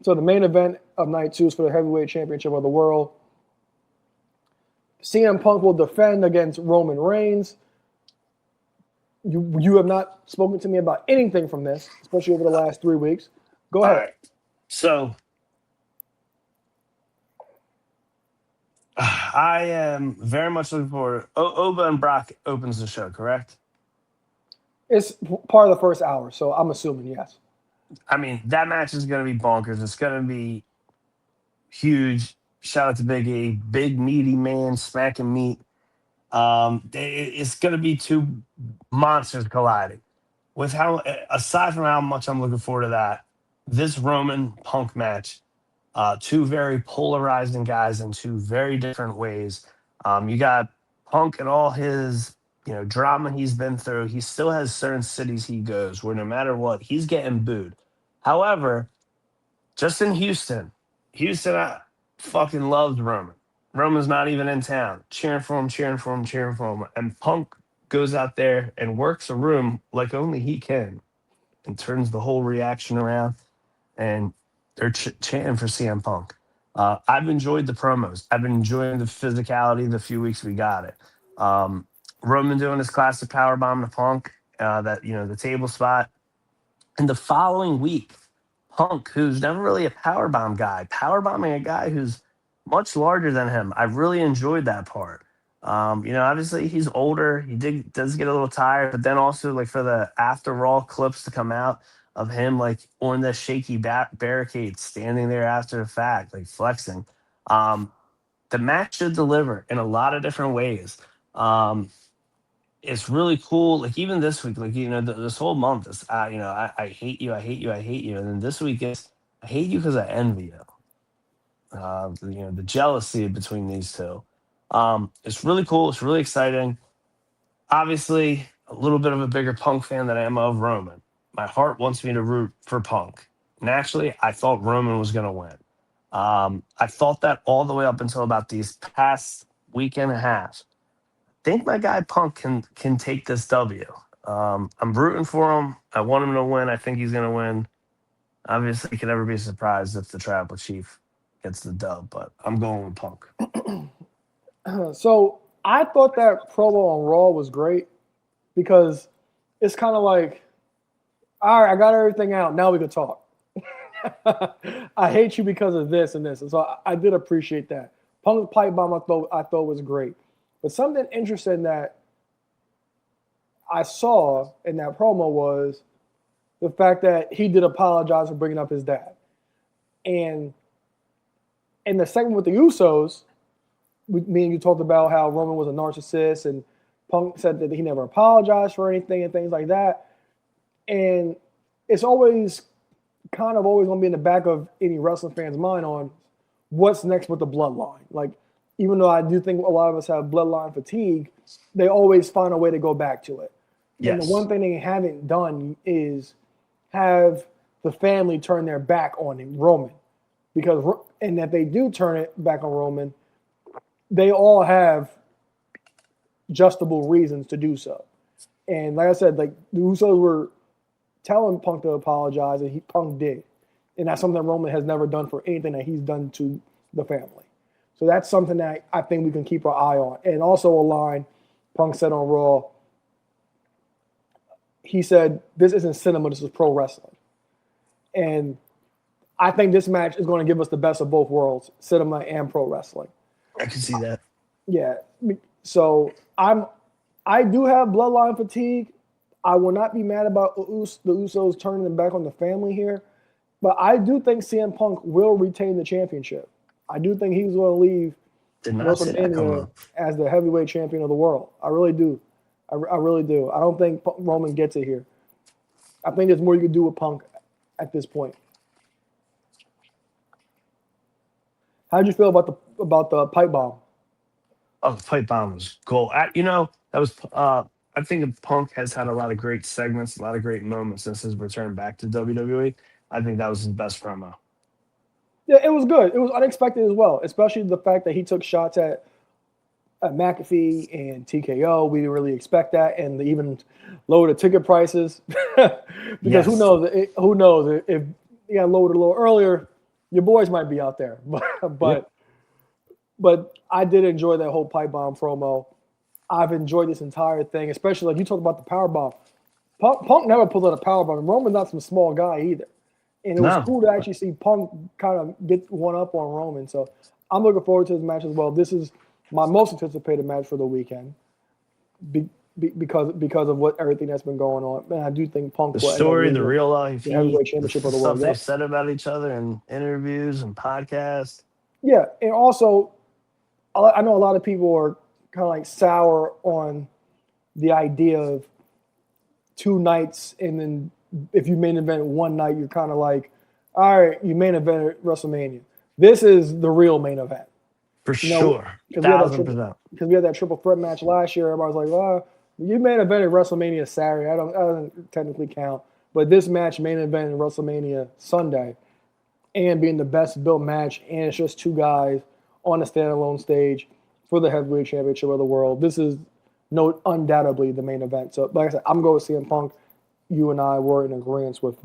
So the main event of night 2 is for the heavyweight championship of the world. CM Punk will defend against Roman Reigns. You have not spoken to me about anything from this, especially over the last 3 weeks. Go ahead. All right. So I am very much looking forward. Oba and Brock opens the show, correct? It's part of the first hour, so I'm assuming yes. I mean, that match is going to be bonkers. It's going to be huge. Shout out to Big E, big meaty man smacking meat. It's going to be two monsters colliding. With how, aside from how much I'm looking forward to that, this Roman Punk match, two very polarizing guys in two very different ways. You got Punk and all his drama he's been through. He still has certain cities he goes where no matter what, he's getting booed. However, just in Houston fucking loves Roman. Roman's not even in town, cheering for him, cheering for him, cheering for him. And Punk goes out there and works a room like only he can and turns the whole reaction around. And they're chanting for CM Punk. I've enjoyed the promos. I've been enjoying the physicality the few weeks we got it. Roman doing his classic powerbomb to Punk, the table spot. And the following week, Punk, who's never really a powerbomb guy, powerbombing a guy who's much larger than him. I really enjoyed that part. Obviously he's older. He does get a little tired, but then also like for the after Raw clips to come out of him like on the shaky barricade, standing there after the fact, like flexing. The match should deliver in a lot of different ways. It's really cool. Like even this week, like this whole month is, I hate you, I hate you, I hate you, and then this week is I hate you because I envy you. The jealousy between these two. It's really cool. It's really exciting. Obviously, a little bit of a bigger Punk fan than I am of Roman. My heart wants me to root for Punk. Naturally, I thought Roman was going to win. I thought that all the way up until about these past week and a half. I think my guy Punk can take this W. I'm rooting for him. I want him to win. I think he's going to win. Obviously, you can never be surprised if the Tribal Chief gets the dub, but I'm going with Punk. So I thought that promo on Raw was great because it's kind of like, all right, I got everything out. Now we can talk. I hate you because of this and this. And so I did appreciate that. Punk's pipe bomb I thought was great. But something interesting that I saw in that promo was the fact that he did apologize for bringing up his dad. And in the segment with the Usos, me and you talked about how Roman was a narcissist and Punk said that he never apologized for anything and things like that. And it's always kind of always going to be in the back of any wrestling fan's mind on what's next with the bloodline. Like, even though I do think a lot of us have bloodline fatigue, they always find a way to go back to it. Yes. And the one thing they haven't done is have the family turn their back on him, Roman. And if they do turn it back on Roman, they all have justifiable reasons to do so. And like I said, like the Usos were telling Punk to apologize, and Punk did. And that's something Roman has never done for anything that he's done to the family. So that's something that I think we can keep our eye on. And also a line Punk said on Raw, he said, this isn't cinema, this is pro wrestling. And I think this match is going to give us the best of both worlds, cinema and pro wrestling. I can see that. Yeah. So I do have bloodline fatigue. I will not be mad about the Usos turning them back on the family here. But I do think CM Punk will retain the championship. I do think he's going to leave Wrestlemania as the heavyweight champion of the world. I really do. I really do. I don't think Roman gets it here. I think there's more you can do with Punk at this point. How did you feel about the pipe bomb? Oh, the pipe bomb was gold. That was. I think Punk has had a lot of great segments, a lot of great moments since his return back to WWE. I think that was his best promo. Yeah, it was good. It was unexpected as well, especially the fact that he took shots at McAfee and TKO. We didn't really expect that, and they even lowered the ticket prices because who knows if he got lowered a little earlier, your boys might be out there, but I did enjoy that whole pipe bomb promo. I've enjoyed this entire thing, especially like you talk about the power bomb. Punk never pulled out a power bomb. Roman's not some small guy either, and it was cool to actually see Punk kind of get one up on Roman. So I'm looking forward to this match as well. This is my most anticipated match for the weekend because of what everything that's been going on. Man, I do think Punk the story, the real life, the heavyweight championship of the world. Stuff they've said about each other in interviews and podcasts. Yeah, and also I know a lot of people are kind of like sour on the idea of 2 nights, and then if you main event one night, you're kind of like, all right, you main event at WrestleMania. This is the real main event. For sure. 1,000%. Because we had that triple threat match last year. Everybody was like, oh, you main event at WrestleMania Saturday. I don't technically count. But this match main event at WrestleMania Sunday, and being the best built match, and it's just 2 guys on a standalone stage for the heavyweight championship of the world. This is undoubtedly the main event. So, like I said, I'm going with CM Punk. You and I were in agreement with